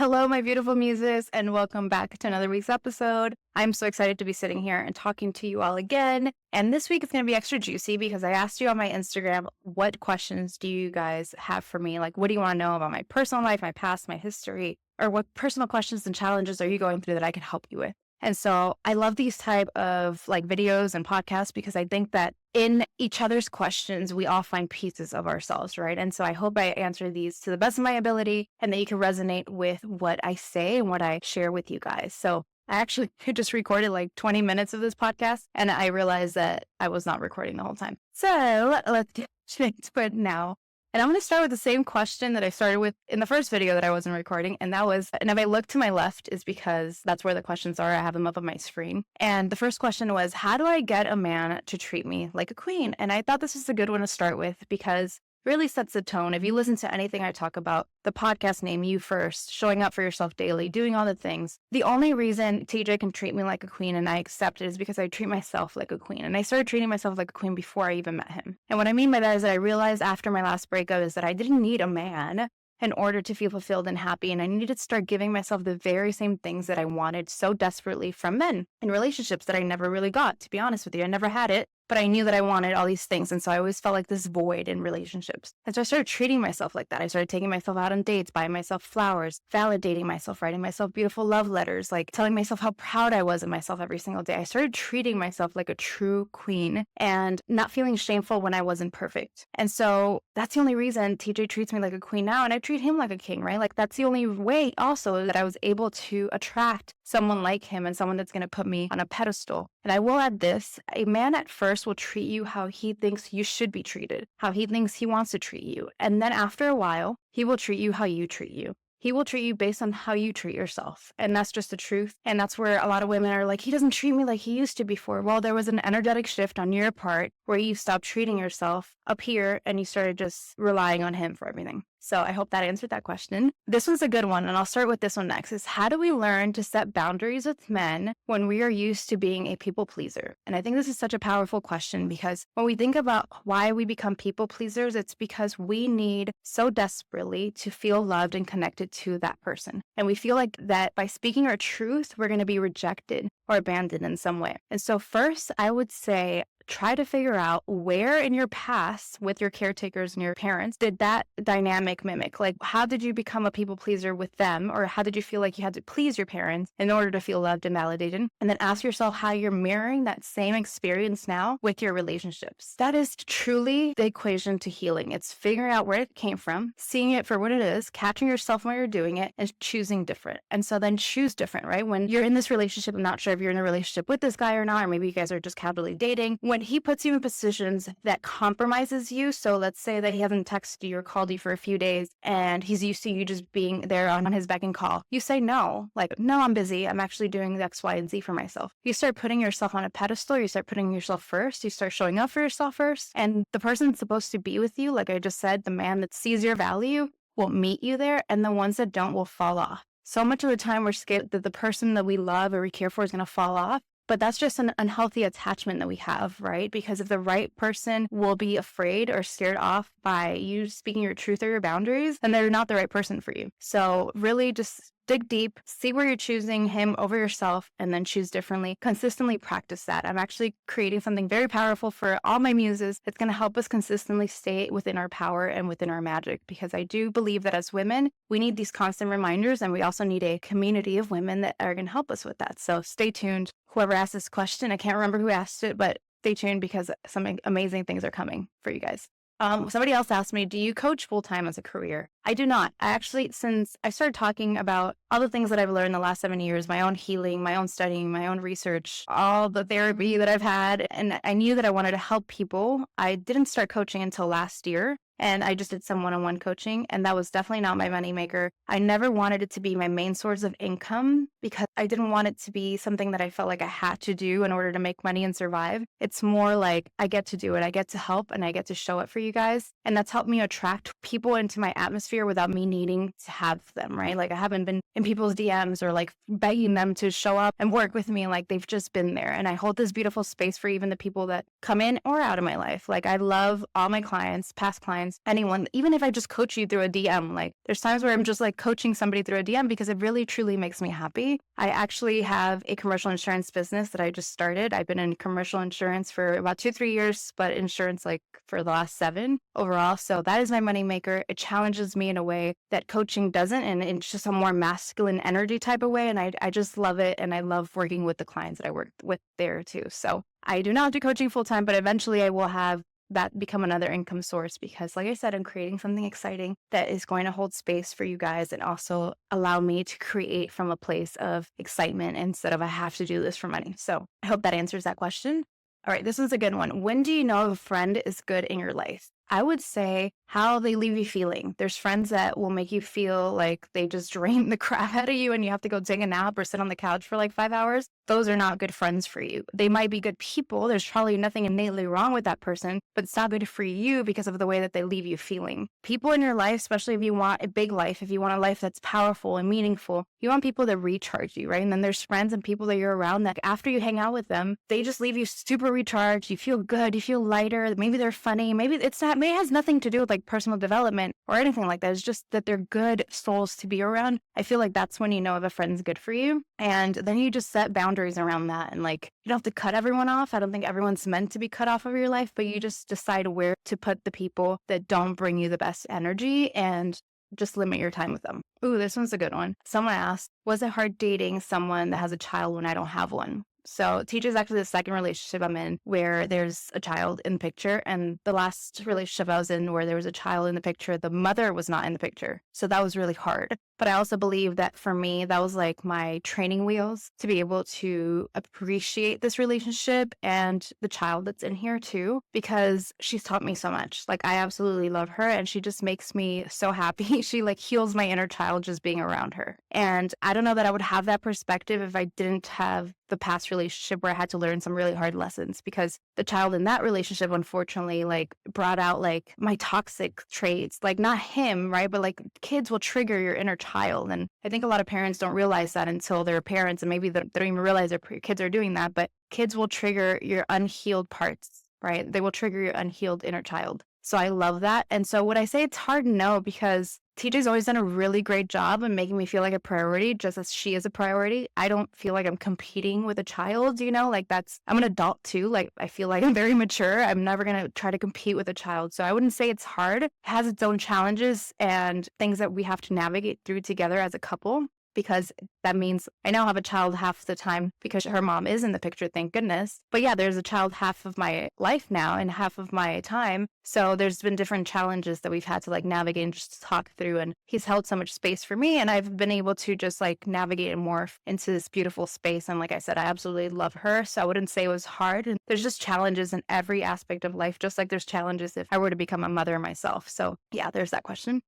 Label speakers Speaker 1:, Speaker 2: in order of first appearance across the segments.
Speaker 1: Hello, my beautiful muses, and welcome back to another week's episode. I'm so excited to be sitting here and talking to you all again. And this week is going to be extra juicy because I asked you on my Instagram, what questions do you guys have for me? Like, what do you want to know about my personal life, my past, my history, or what personal questions and challenges are you going through that I can help you with? And so I love these type of videos and podcasts because I think that in each other's questions, we all find pieces of ourselves, right? And so I hope I answer these to the best of my ability and that you can resonate with what I say and what I share with you guys. So I actually just recorded 20 minutes of this podcast and I realized that I was not recording the whole time. So let's get into it now. And I'm going to start with the same question that I started with in the first video that I wasn't recording. And that was, and if I look to my left is because that's where the questions are. I have them up on my screen. And the first question was, how do I get a man to treat me like a queen? And I thought this was a good one to start with because it really sets the tone. If you listen to anything I talk about, the podcast name, You First, showing up for yourself daily, doing all the things. The only reason TJ can treat me like a queen and I accept it is because I treat myself like a queen. And I started treating myself like a queen before I even met him. And what I mean by that is that I realized after my last breakup is that I didn't need a man in order to feel fulfilled and happy. And I needed to start giving myself the very same things that I wanted so desperately from men in relationships that I never really got, to be honest with you. I never had it, but I knew that I wanted all these things. And so I always felt like this void in relationships. And so I started treating myself like that. I started taking myself out on dates, buying myself flowers, validating myself, writing myself beautiful love letters, telling myself how proud I was of myself every single day. I started treating myself like a true queen and not feeling shameful when I wasn't perfect. And so that's the only reason TJ treats me like a queen now. And I treat him like a king, right? That's the only way also that I was able to attract someone like him and someone that's going to put me on a pedestal. And I will add this, a man at first will treat you how he thinks you should be treated, how he thinks he wants to treat you. And then after a while, he will treat you how you treat you. He will treat you based on how you treat yourself. And that's just the truth. And that's where a lot of women are like, he doesn't treat me like he used to before. Well, there was an energetic shift on your part where you stopped treating yourself up here and you started just relying on him for everything. So I hope that answered that question. This one's a good one, and I'll start with this one next, is how do we learn to set boundaries with men when we are used to being a people pleaser? And I think this is such a powerful question because when we think about why we become people pleasers, it's because we need so desperately to feel loved and connected to that person. And we feel like that by speaking our truth, we're going to be rejected or abandoned in some way. And so first, I would say, try to figure out where in your past with your caretakers and your parents did that dynamic mimic. How did you become a people pleaser with them? Or how did you feel like you had to please your parents in order to feel loved and validated? And then ask yourself how you're mirroring that same experience now with your relationships. That is truly the equation to healing. It's figuring out where it came from, seeing it for what it is, catching yourself while you're doing it, and choosing different. And so then choose different, right? When you're in this relationship, I'm not sure if you're in a relationship with this guy or not, or maybe you guys are just casually dating. When he puts you in positions that compromises you, so let's say that he hasn't texted you or called you for a few days and he's used to you just being there on his beck and call, you say no, no, I'm busy, I'm actually doing X, Y, and Z for myself. You start putting yourself on a pedestal, you start putting yourself first, you start showing up for yourself first, and the person that's supposed to be with you, like I just said, the man that sees your value will meet you there, and the ones that don't will fall off. So much of the time we're scared that the person that we love or we care for is going to fall off. But that's just an unhealthy attachment that we have, right? Because if the right person will be afraid or scared off by you speaking your truth or your boundaries, then they're not the right person for you. So really just dig deep, see where you're choosing him over yourself, and then choose differently. Consistently practice that. I'm actually creating something very powerful for all my muses. It's going to help us consistently stay within our power and within our magic, because I do believe that as women, we need these constant reminders, and we also need a community of women that are going to help us with that. So stay tuned. Whoever asked this question, I can't remember who asked it, but stay tuned because some amazing things are coming for you guys. Somebody else asked me, do you coach full-time as a career? I do not. I actually, since I started talking about all the things that I've learned in the last 7 years, my own healing, my own studying, my own research, all the therapy that I've had, and I knew that I wanted to help people, I didn't start coaching until last year. And I just did some one-on-one coaching, and that was definitely not my moneymaker. I never wanted it to be my main source of income because I didn't want it to be something that I felt like I had to do in order to make money and survive. It's more like I get to do it. I get to help and I get to show it for you guys. And that's helped me attract people into my atmosphere without me needing to have them, right? I haven't been in people's DMs or begging them to show up and work with me. They've just been there. And I hold this beautiful space for even the people that come in or out of my life. I love all my clients, past clients, friends, anyone, even if I just coach you through a DM, like there's times where I'm just like coaching somebody through a DM because it really truly makes me happy. I actually have a commercial insurance business that I just started. I've been in commercial insurance for about 2-3 years, but insurance like for the last 7 overall. So that is my moneymaker. It challenges me in a way that coaching doesn't, and it's just a more masculine energy type of way. And I just love it. And I love working with the clients that I work with there too. So I do not do coaching full time, but eventually I will have that become another income source because, like I said, I'm creating something exciting that is going to hold space for you guys and also allow me to create from a place of excitement instead of I have to do this for money. So I hope that answers that question. All right, this is a good one. When do you know if a friend is good in your life? I would say how they leave you feeling. There's friends that will make you feel like they just drain the crap out of you and you have to go take a nap or sit on the couch for like 5 hours. Those are not good friends for you. They might be good people. There's probably nothing innately wrong with that person, but it's not good for you because of the way that they leave you feeling. People in your life, especially if you want a big life, if you want a life that's powerful and meaningful, you want people that recharge you, right? And then there's friends and people that you're around that after you hang out with them, they just leave you super recharged. You feel good. You feel lighter. Maybe they're funny. Maybe it's not, maybe it has nothing to do with like personal development or anything like that. It's just that they're good souls to be around. I feel like that's when you know if a friend's good for you. And then you just set boundaries around that. And like, you don't have to cut everyone off. I don't think everyone's meant to be cut off of your life, but you just decide where to put the people that don't bring you the best energy and just limit your time with them. Ooh, this one's a good one. Someone asked, was it hard dating someone that has a child when I don't have one? So TJ is actually the second relationship I'm in where there's a child in the picture. And the last relationship I was in where there was a child in the picture, the mother was not in the picture. So that was really hard. But I also believe that for me, that was like my training wheels to be able to appreciate this relationship and the child that's in here too, because she's taught me so much. Like I absolutely love her and she just makes me so happy. She like heals my inner child just being around her. And I don't know that I would have that perspective if I didn't have the past relationship where I had to learn some really hard lessons, because the child in that relationship, unfortunately, like brought out like my toxic traits, like not him, right? But like kids will trigger your inner child. And I think a lot of parents don't realize that until they're parents, and maybe they don't even realize their kids are doing that, but kids will trigger your unhealed parts, right? They will trigger your unhealed inner child. So I love that. And so would I say it's hard? No, because TJ's always done a really great job in making me feel like a priority, just as she is a priority. I don't feel like I'm competing with a child, you know, like I'm an adult too. Like I feel like I'm very mature. I'm never going to try to compete with a child. So I wouldn't say it's hard. It has its own challenges and things that we have to navigate through together as a couple. Because that means I now have a child half the time because her mom is in the picture, thank goodness. But yeah, there's a child half of my life now and half of my time. So there's been different challenges that we've had to like navigate and just talk through. And he's held so much space for me. And I've been able to just like navigate and morph into this beautiful space. And like I said, I absolutely love her. So I wouldn't say it was hard. And there's just challenges in every aspect of life, just like there's challenges if I were to become a mother myself. So yeah, there's that question.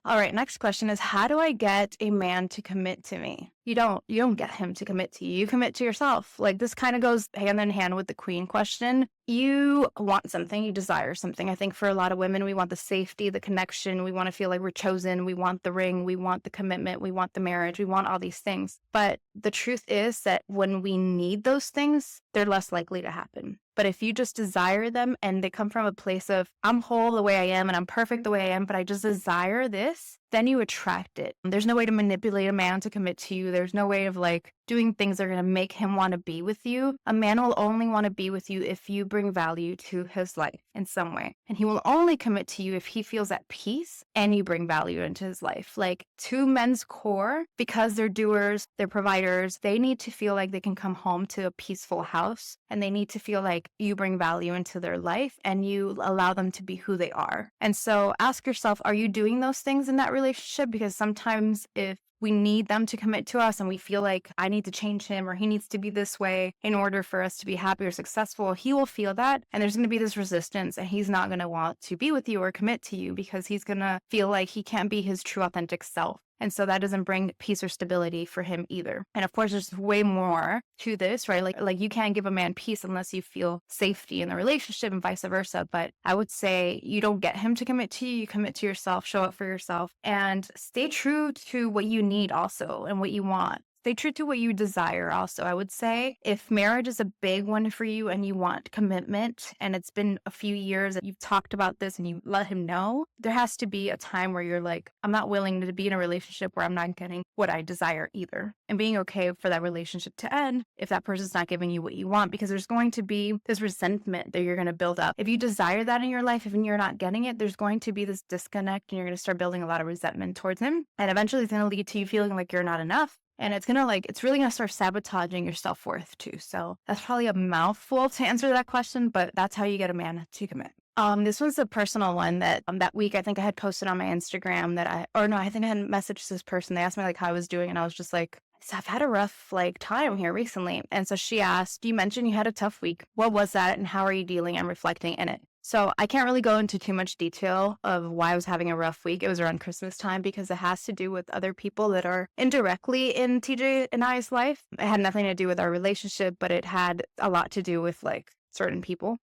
Speaker 1: All right, next question is, how do I get a man to commit to me? You don't get him to commit to you. You commit to yourself. Like this kind of goes hand in hand with the queen question. You want something, you desire something. I think for a lot of women, we want the safety, the connection. We want to feel like we're chosen. We want the ring. We want the commitment. We want the marriage. We want all these things. But the truth is that when we need those things, they're less likely to happen. But if you just desire them and they come from a place of, I'm whole the way I am and I'm perfect the way I am, but I just desire this, then you attract it. There's no way to manipulate a man to commit to you. There's no way of like doing things that are going to make him want to be with you. A man will only want to be with you if you bring value to his life in some way. And he will only commit to you if he feels at peace and you bring value into his life. Like to men's core, because they're doers, they're providers, they need to feel like they can come home to a peaceful house and they need to feel like you bring value into their life and you allow them to be who they are. And so ask yourself, are you doing those things in that relationship? Because sometimes if we need them to commit to us and we feel like I need to change him or he needs to be this way in order for us to be happy or successful, he will feel that. And there's going to be this resistance and he's not going to want to be with you or commit to you because he's going to feel like he can't be his true authentic self. And so that doesn't bring peace or stability for him either. And of course, there's way more to this, right? Like you can't give a man peace unless you feel safety in the relationship and vice versa. But I would say you don't get him to commit to you. You commit to yourself, show up for yourself, and stay true to what you need also and what you want. Stay true to what you desire also. I would say if marriage is a big one for you and you want commitment and it's been a few years that you've talked about this and you let him know, there has to be a time where you're like, I'm not willing to be in a relationship where I'm not getting what I desire either. And being okay for that relationship to end if that person's not giving you what you want, because there's going to be this resentment that you're going to build up. If you desire that in your life, if you're not getting it, there's going to be this disconnect and you're going to start building a lot of resentment towards him. And eventually it's going to lead to you feeling like you're not enough. And it's really going to start sabotaging your self-worth too. So that's probably a mouthful to answer that question, but that's how you get a man to commit. This was a personal one that that week I think I had posted on my Instagram I think I had messaged this person. They asked me like how I was doing, and I was just like, so I've had a rough time here recently. And so she asked, you mentioned you had a tough week. What was that and how are you dealing and reflecting in it? So I can't really go into too much detail of why I was having a rough week. It was around Christmas time because it has to do with other people that are indirectly in TJ and I's life. It had nothing to do with our relationship, but it had a lot to do with like certain people.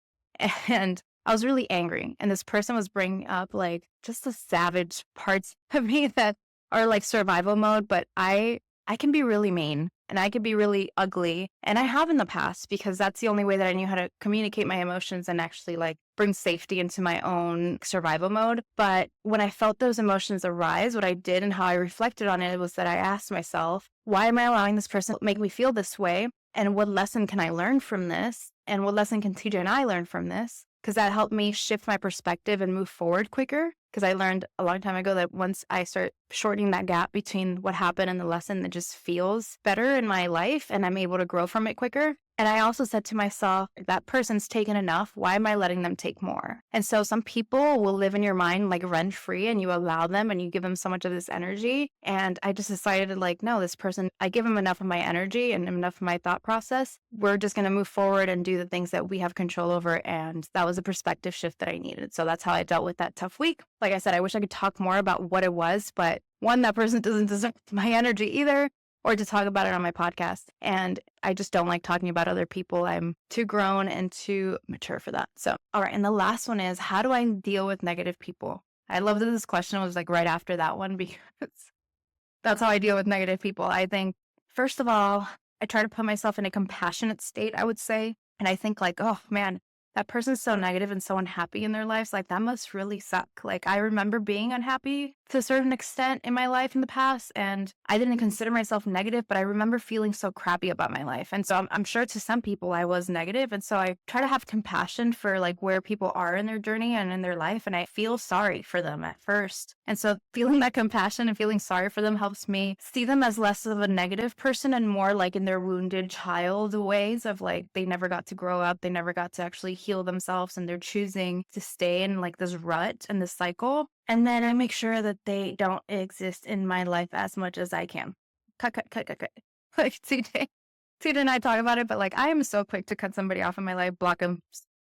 Speaker 1: And I was really angry. And this person was bringing up like just the savage parts of me that are like survival mode, but I can be really mean and I could be really ugly. And I have in the past because that's the only way that I knew how to communicate my emotions and actually like bring safety into my own survival mode. But when I felt those emotions arise, what I did and how I reflected on it was that I asked myself, why am I allowing this person to make me feel this way? And what lesson can I learn from this? And what lesson can TJ and I learn from this? Because that helped me shift my perspective and move forward quicker. Because I learned a long time ago that once I start shortening that gap between what happened and the lesson, it just feels better in my life and I'm able to grow from it quicker. And I also said to myself, that person's taken enough. Why am I letting them take more? And so some people will live in your mind like rent free and you allow them and you give them so much of this energy. And I just decided like, no, this person, I give him enough of my energy and enough of my thought process. We're just going to move forward and do the things that we have control over. And that was a perspective shift that I needed. So that's how I dealt with that tough week. Like I said, I wish I could talk more about what it was, but one, that person doesn't deserve my energy either, or to talk about it on my podcast. And I just don't like talking about other people. I'm too grown and too mature for that. So, all right. And the last one is, how do I deal with negative people? I love that this question was like right after that one because that's how I deal with negative people. I think, first of all, I try to put myself in a compassionate state, I would say. And I think like, oh man, that person's so negative and so unhappy in their lives. Like that must really suck. Like I remember being unhappy to a certain extent in my life in the past. And I didn't consider myself negative, but I remember feeling so crappy about my life. And so I'm sure to some people I was negative. And so I try to have compassion for like where people are in their journey and in their life. And I feel sorry for them at first. And so feeling that compassion and feeling sorry for them helps me see them as less of a negative person and more like in their wounded child ways of like, they never got to grow up. They never got to actually heal themselves and they're choosing to stay in like this rut and this cycle. And then I make sure that they don't exist in my life as much as I can. Cut. Like TJ and I talk about it, but like I am so quick to cut somebody off in my life, block them.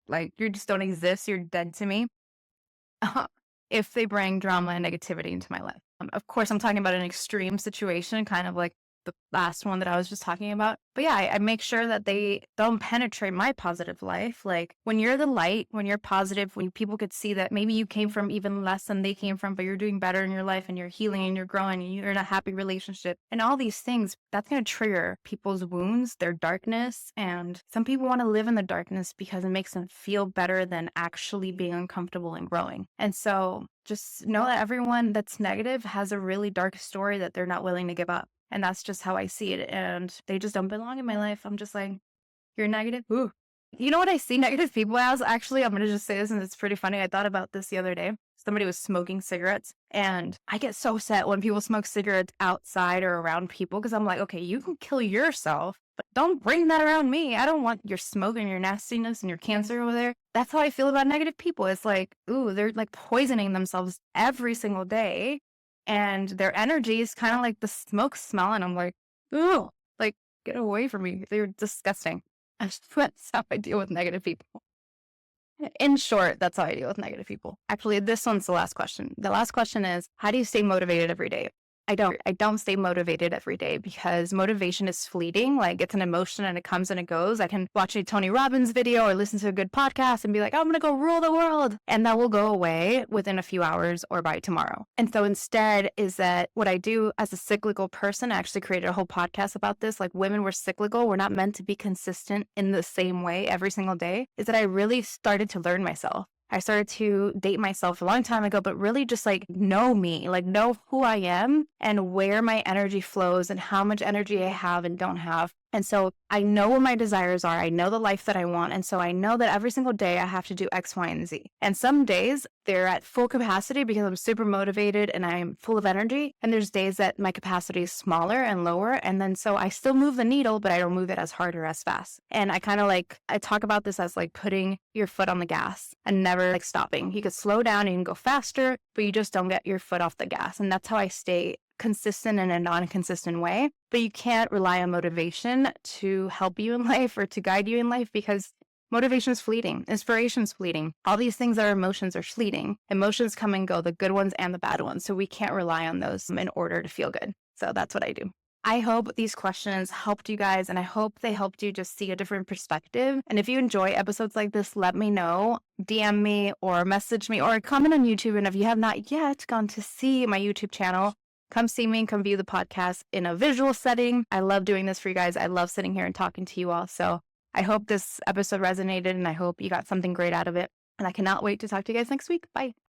Speaker 1: Like you just don't exist. You're dead to me. If they bring drama and negativity into my life. Of course, I'm talking about an extreme situation, kind of like the last one that I was just talking about. But yeah, I make sure that they don't penetrate my positive life. Like when you're the light, when you're positive, when people could see that maybe you came from even less than they came from, but you're doing better in your life and you're healing and you're growing and you're in a happy relationship and all these things, that's going to trigger people's wounds, their darkness. And some people want to live in the darkness because it makes them feel better than actually being uncomfortable and growing. And so just know that everyone that's negative has a really dark story that they're not willing to give up. And that's just how I see it. And they just don't belong in my life. I'm just like, you're negative? Ooh. You know what I see negative people as? Actually, I'm going to just say this, and it's pretty funny. I thought about this the other day. Somebody was smoking cigarettes. And I get so upset when people smoke cigarettes outside or around people because I'm like, okay, you can kill yourself, but don't bring that around me. I don't want your smoke and your nastiness and your cancer over there. That's how I feel about negative people. It's like, ooh, they're like poisoning themselves every single day. And their energy is kind of like the smoke smell. And I'm like, ooh, like, get away from me. They're disgusting. That's how I deal with negative people. In short, that's how I deal with negative people. Actually, this one's the last question. The last question is, how do you stay motivated every day? I don't stay motivated every day because motivation is fleeting. Like it's an emotion and it comes and it goes. I can watch a Tony Robbins video or listen to a good podcast and be like, oh, I'm going to go rule the world. And that will go away within a few hours or by tomorrow. And so instead is that what I do as a cyclical person, I actually created a whole podcast about this. Like women, we're cyclical. We're not meant to be consistent in the same way every single day. Is that I really started to learn myself. I started to date myself a long time ago, but really just like know me, like know who I am and where my energy flows and how much energy I have and don't have. And so I know what my desires are. I know the life that I want. And so I know that every single day I have to do X, Y, and Z. And some days they're at full capacity because I'm super motivated and I'm full of energy. And there's days that my capacity is smaller and lower. And then so I still move the needle, but I don't move it as hard or as fast. And I talk about this as like putting your foot on the gas and never like stopping. You could slow down and you can go faster, but you just don't get your foot off the gas. And that's how I stay consistent in a non-consistent way. But you can't rely on motivation to help you in life or to guide you in life because motivation is fleeting. Inspiration is fleeting. All these things that are emotions are fleeting. Emotions come and go, the good ones and the bad ones. So we can't rely on those in order to feel good. So that's what I do. I hope these questions helped you guys, and I hope they helped you just see a different perspective. And if you enjoy episodes like this, let me know. DM me or message me or comment on YouTube. And if you have not yet gone to see my YouTube channel, come see me and come view the podcast in a visual setting. I love doing this for you guys. I love sitting here and talking to you all. So I hope this episode resonated and I hope you got something great out of it. And I cannot wait to talk to you guys next week. Bye.